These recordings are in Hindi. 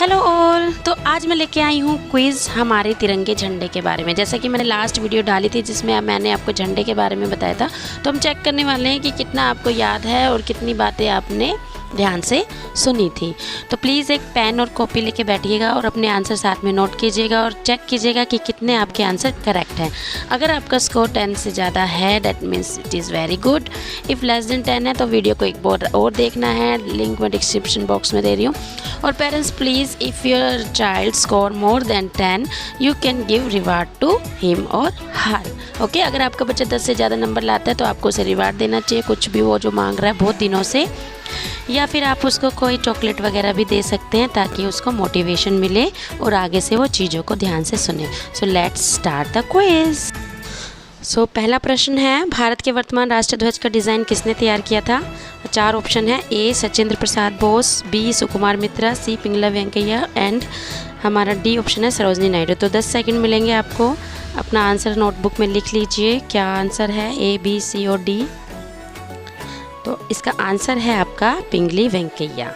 Hello all. तो आज मैं लेके आई हूँ क्विज़ हमारे तिरंगे झंडे के बारे में। जैसा कि मैंने लास्ट वीडियो डाली थी जिसमें मैंने आपको झंडे के बारे में बताया था, तो हम चेक करने वाले हैं कि कितना आपको याद है और कितनी बातें आपने ध्यान से सुनी थी। तो प्लीज़ एक पेन और कॉपी लेके बैठिएगा और अपने आंसर साथ में नोट कीजिएगा और चेक कीजिएगा कि कितने आपके आंसर करेक्ट हैं। अगर आपका स्कोर 10 से ज़्यादा है that means it is very good. If less than 10 है तो वीडियो को एक बार और देखना है, लिंक मैं डिस्क्रिप्शन बॉक्स में दे रही हूँ। और parents please if your child score more than 10 you can give reward to him और हर। ओके, अगर आपका बच्चा 10 से ज़्यादा नंबर लाता है तो आपको उसे रिवार्ड देना चाहिए, कुछ भी वो जो मांग रहा है बहुत दिनों से, या फिर आप उसको कोई चॉकलेट वगैरह भी दे सकते हैं ताकि उसको मोटिवेशन मिले और आगे से वो चीज़ों को ध्यान से सुने। So let's start the quiz. So पहला प्रश्न है, भारत के वर्तमान राष्ट्रध्वज का डिज़ाइन किसने तैयार किया था? 4 ऑप्शन है। A Sachindra Prasad Bose, B Sukumar Mitra, C Pingali Venkayya and हमारा डी ऑप्शन है सरोजनी नायडू। तो 10 सेकंड मिलेंगे आपको, अपना आंसर नोटबुक में लिख लीजिए। क्या आंसर है? ए, बी, सी और डी। तो इसका आंसर है आपका Pingali Venkayya.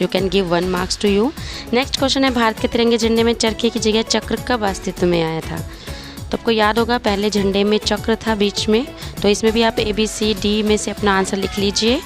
You can give 1 marks to you. Next question है, भारत के तिरंगे झंडे में चरखे की जगह चक्र कब अस्तित्व में आया था? तो आपको याद होगा पहले झंडे में चक्र था बीच में, तो इसमें भी आप ए, बी, सी, डी में से अपना आंसर लिख लीजिए।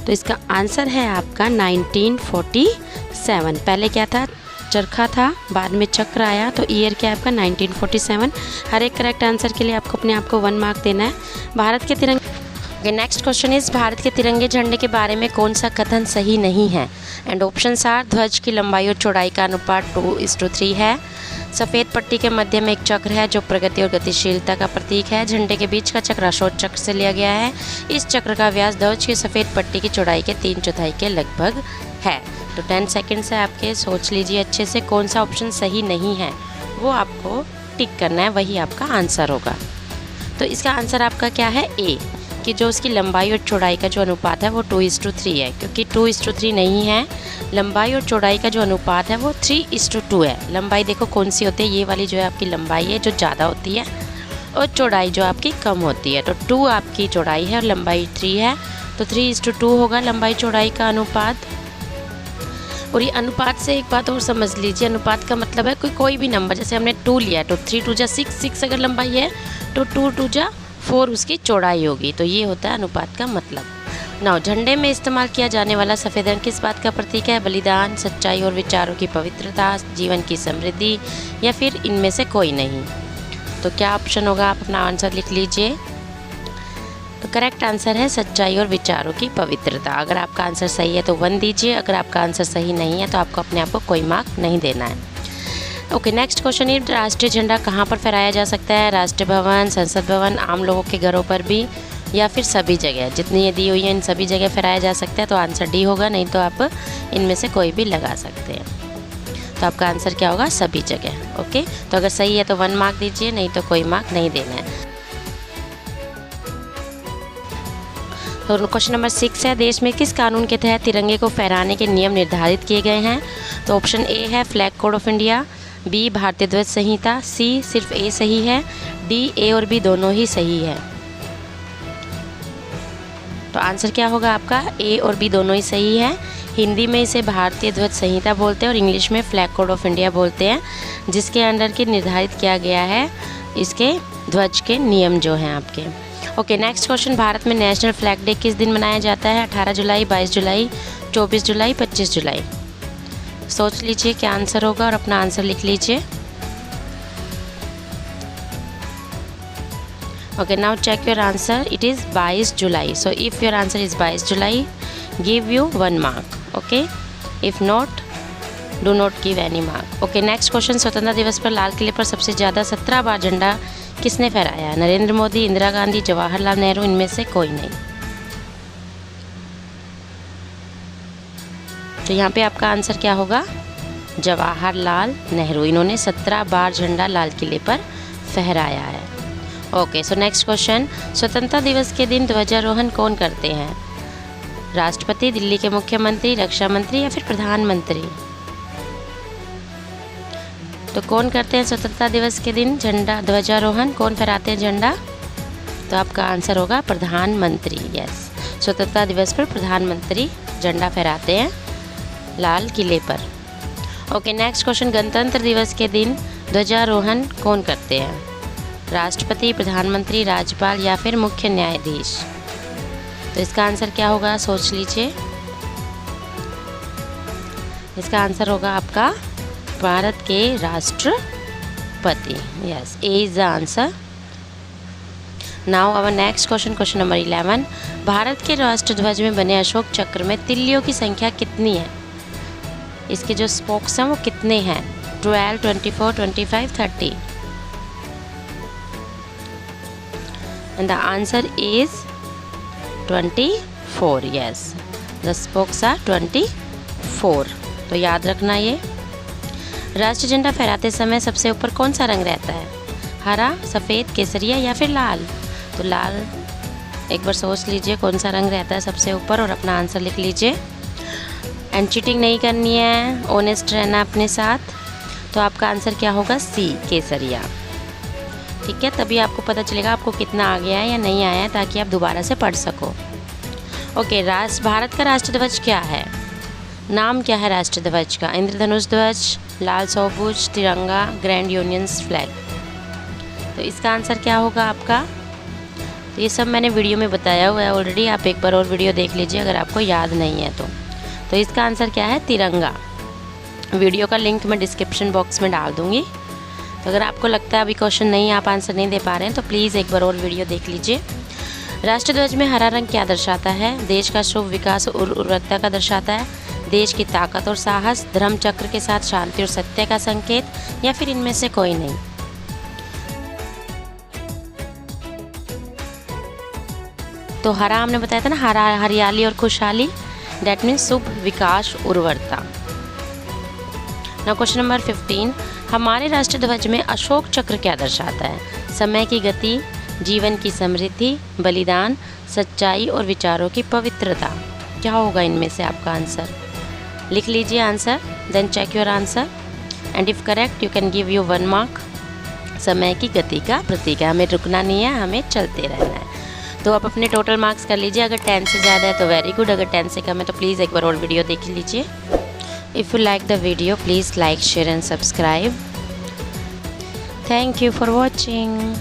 तो इसका आंसर है आपका 1947। पहले क्या था? चरखा था, बाद में चक्र आया, तो ईयर क्या है आपका 1947। हर एक करेक्ट आंसर के लिए आपको अपने आप को 1 मार्क देना है। भारत के तिरंगे नेक्स्ट क्वेश्चन इज, भारत के तिरंगे झंडे के बारे में कौन सा कथन सही नहीं है? एंड ऑप्शंस आर, ध्वज की लंबाई और चौड़ाई का अनुपात 2:3 है, सफ़ेद पट्टी के मध्य में एक चक्र है जो प्रगति और गतिशीलता का प्रतीक है, झंडे के बीच का चक्र अशोक चक्र से लिया गया है, इस चक्र का व्यास ध्वज की सफ़ेद पट्टी की चौड़ाई के 3/4 के लगभग है। तो 10 सेकेंड्स है आपके, सोच लीजिए अच्छे से कौन सा ऑप्शन सही नहीं है, वो आपको टिक करना है, वही आपका आंसर होगा। तो इसका आंसर आपका क्या है? ए, कि जो उसकी लंबाई और चौड़ाई का जो अनुपात है वो 2:3 है, क्योंकि 2:3 नहीं है, लंबाई और चौड़ाई का जो अनुपात है वो 3:2 है। लंबाई देखो कौन सी होती है, ये वाली जो है आपकी लंबाई है जो ज़्यादा होती है, और चौड़ाई जो आपकी कम होती है। तो 2 आपकी चौड़ाई है और लंबाई 3 है, तो 3:2 होगा लंबाई चौड़ाई का अनुपात। और ये अनुपात से एक बात और समझ लीजिए, अनुपात का मतलब है कोई भी नंबर, जैसे हमने 2 लिया है तो 3 2 6, 6 अगर लंबाई है तो 2 2 4 उसकी चौड़ाई होगी। तो ये होता है अनुपात का मतलब। नाउ, झंडे में इस्तेमाल किया जाने वाला सफ़ेद रंग किस बात का प्रतीक है? बलिदान, सच्चाई और विचारों की पवित्रता, जीवन की समृद्धि, या फिर इनमें से कोई नहीं। तो क्या ऑप्शन होगा? आप अपना आंसर लिख लीजिए। तो करेक्ट आंसर है सच्चाई और विचारों की पवित्रता। अगर आपका आंसर सही है तो 1 दीजिए, अगर आपका आंसर सही नहीं है तो आपको अपने आप को कोई मार्क नहीं देना है। ओके, नेक्स्ट क्वेश्चन है, राष्ट्रीय झंडा कहाँ पर फहराया जा सकता है? राष्ट्रीय भवन, संसद भवन, आम लोगों के घरों पर भी, या फिर सभी जगह? जितनी ये दी हुई है इन सभी जगह फहराया जा सकता है, तो आंसर डी होगा, नहीं तो आप इनमें से कोई भी लगा सकते हैं। तो आपका आंसर क्या होगा? सभी जगह। ओके, तो अगर सही है तो 1 मार्क दीजिए, नहीं तो कोई मार्क नहीं देना है। तो क्वेश्चन नंबर 6 है, देश में किस कानून के तहत तिरंगे को फहराने के नियम निर्धारित किए गए हैं? तो ऑप्शन ए है flag code of India, B भारतीय ध्वज संहिता, सी सिर्फ ए सही है, डी ए और बी दोनों ही सही है। तो आंसर क्या होगा आपका? ए और बी दोनों ही सही है। हिंदी में इसे भारतीय ध्वज संहिता बोलते हैं और इंग्लिश में फ्लैग कोड ऑफ इंडिया बोलते हैं, जिसके अंडर के निर्धारित किया गया है इसके ध्वज के नियम जो हैं आपके। ओके, नेक्स्ट क्वेश्चन, भारत में नेशनल फ्लैग डे किस दिन मनाया जाता है? 18 जुलाई, 22 जुलाई, 24 जुलाई, 25 जुलाई। सोच लीजिए क्या आंसर होगा और अपना आंसर लिख लीजिए। Okay, now check your answer, it is 22 July. So if your answer is 22 July, give you 1 mark. Okay, if not, do not give any mark. Okay, next question, स्वतंत्रता दिवस पर लाल किले पर सबसे ज़्यादा 17 बार झंडा किसने फहराया? नरेंद्र मोदी, इंदिरा गांधी, जवाहरलाल नेहरू, इनमें से कोई नहीं। तो यहाँ पे आपका आंसर क्या होगा? जवाहरलाल नेहरू। इन्होंने 17 बार झंडा लाल किले पर फहराया है। ओके, सो नेक्स्ट क्वेश्चन, स्वतंत्रता दिवस के दिन ध्वजारोहण कौन करते हैं? राष्ट्रपति, दिल्ली के मुख्यमंत्री, रक्षा मंत्री, या फिर प्रधानमंत्री? तो कौन करते हैं स्वतंत्रता दिवस के दिन झंडा ध्वजारोहण? कौन फहराते हैं झंडा? तो आपका आंसर होगा प्रधानमंत्री। यस, स्वतंत्रता दिवस पर प्रधानमंत्री झंडा फहराते हैं लाल किले पर। ओके, नेक्स्ट क्वेश्चन, गणतंत्र दिवस के दिन ध्वजारोहण कौन करते हैं? राष्ट्रपति, प्रधानमंत्री, राज्यपाल या फिर मुख्य न्यायाधीश? तो इसका आंसर क्या होगा, सोच लीजिए। इसका आंसर होगा आपका भारत के राष्ट्रपति। Yes, A is the answer. Now our next question, question number 11, भारत के राष्ट्रध्वज में बने अशोक चक्र में तिल्लियों की संख्या कितनी है? इसके जो स्पोक्स हैं वो कितने हैं? 12, 24, 25, 30? And the answer is 24। Yes, the spokes are 24। तो याद रखना ये। राष्ट्रीय झंडा फहराते समय सबसे ऊपर कौन सा रंग रहता है? हरा, सफ़ेद, केसरिया या फिर लाल? तो लाल। एक बार सोच लीजिए कौन सा रंग रहता है सबसे ऊपर और अपना आंसर लिख लीजिए। एंड चीटिंग नहीं करनी है, ऑनेस्ट रहना अपने साथ। तो आपका आंसर क्या होगा, सी, केसरिया। ठीक है, तभी आपको पता चलेगा आपको कितना आ गया है या नहीं आया है, ताकि आप दोबारा से पढ़ सको। ओके, भारत का राष्ट्रध्वज क्या है? नाम क्या है राष्ट्रध्वज का? इंद्रधनुष ध्वज, लाल सौभुज, तिरंगा, ग्रैंड यूनियंस फ्लैग? तो इसका आंसर क्या होगा आपका? तो ये सब मैंने वीडियो में बताया हुआ है ऑलरेडी, आप एक बार और वीडियो देख लीजिए अगर आपको याद नहीं है तो इसका आंसर क्या है, तिरंगा। वीडियो का लिंक मैं डिस्क्रिप्शन बॉक्स में डाल दूँगी। तो अगर आपको लगता है अभी क्वेश्चन नहीं, आप आंसर नहीं दे पा रहे हैं, तो प्लीज़ एक बार और वीडियो देख लीजिए। राष्ट्रध्वज में हरा रंग क्या दर्शाता है? देश का शुभ विकास और उर्वरकता का दर्शाता है, देश की ताकत और साहस, धर्म चक्र के साथ शांति और सत्य का संकेत, या फिर इनमें से कोई नहीं? तो हरा हमने बताया था ना, हरा हरियाली और खुशहाली, दैट मीन्स शुभ विकास उर्वरता। नाउ क्वेश्चन नंबर 15, हमारे राष्ट्रध्वज में अशोक चक्र क्या दर्शाता है? समय की गति, जीवन की समृद्धि, बलिदान, सच्चाई और विचारों की पवित्रता? क्या होगा इनमें से आपका आंसर? लिख लीजिए answer, then check your answer and if correct you can give you 1 mark. समय की गति का प्रतीक है, हमें रुकना नहीं है, हमें चलते रहना है। तो आप अपने टोटल मार्क्स कर लीजिए, अगर 10 से ज़्यादा है तो वेरी गुड, अगर 10 से कम है तो प्लीज़ एक बार और वीडियो देख लीजिए। If you like the video please like, share and subscribe. Thank you for watching.